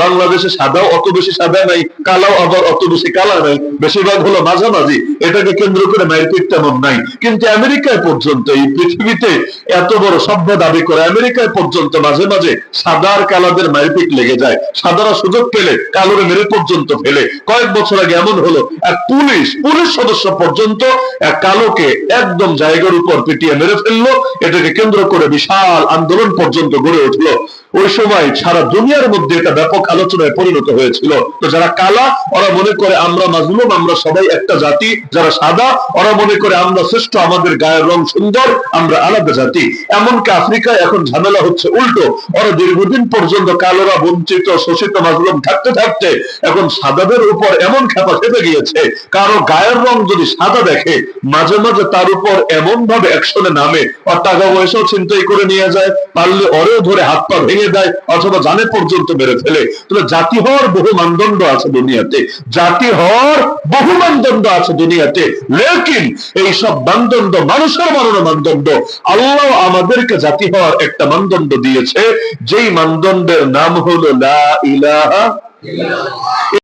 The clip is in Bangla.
বাংলাদেশে সাদাও অত বেশি সাদা নাই, কালাও আবার অত বেশি কালা নাই, বেশিরভাগ হলো মাঝামাঝি। এটাকে কেন্দ্র করে মারপিট তেমন নাই। কিন্তু আমেরিকায় পর্যন্ত, এই পৃথিবীতে এত বড় সভ্য দাবি করে আমেরিকায় পর্যন্ত মাঝে মাঝে সাদা আর কালাদের মারপিট লেগে যায়। সাদারা সুযোগ পেলে কালোরে মেরে পর্যন্ত ফেলে। কয়েক বছর আগে এমন হলো, এক পুলিশ সদস্য পর্যন্ত এক কালোকে একদম জায়গার উপর পিটিয়ে মেরে ফেললো। এটাকে কেন্দ্র করে বিশাল আন্দোলন পর্যন্ত গড়ে উঠলো। ওই সময় সারা দুনিয়ার মধ্যে এটা ব্যাপক আলোচনায় পরিণত হয়েছিল। তো যারা কালা ওরা মনে করে আমরা মাজলুম, আমরা সবাই একটা জাতি। যারা সাদা ওরা মনে করে আমরা শ্রেষ্ঠ, আমাদের গায়ের রং সুন্দর, আমরা আলাদা জাতি। এমনকি আফ্রিকায় এখন ঝামেলা হচ্ছে উল্টো। ওরা দীর্ঘদিন পর্যন্ত কালোরা বঞ্চিত, শোষিত, মাজলুম থাকতে থাকতে এখন সাদাদের উপর এমন খেপা খেপে গিয়েছে, কারো গায়ের রং যদি সাদা দেখে মাঝে মাঝে তার উপর এমন ভাবে অ্যাকশনে নামে, আর টাকা পয়সাও ছিনতাই করে নিয়ে যায়, পারলে ওরেও ধরে হাত পা ভেঙে দেয়, অথবা জানে পর্যন্ত মেরে ফেলে। তাহলে জাতি হওয়ার বহু মানদণ্ড আছে দুনিয়াতে, জাতি হওয়ার বহু মানদণ্ড আছে দুনিয়াতে। লেকিন এই সব মানদণ্ড মানুষের বানানো মানদণ্ড। আল্লাহ আমাদেরকে জাতি হওয়ার একটা মানদণ্ড দিয়েছে, যেই মানদণ্ডের নাম হলো লা ইলাহা ইল্লাল্লাহ।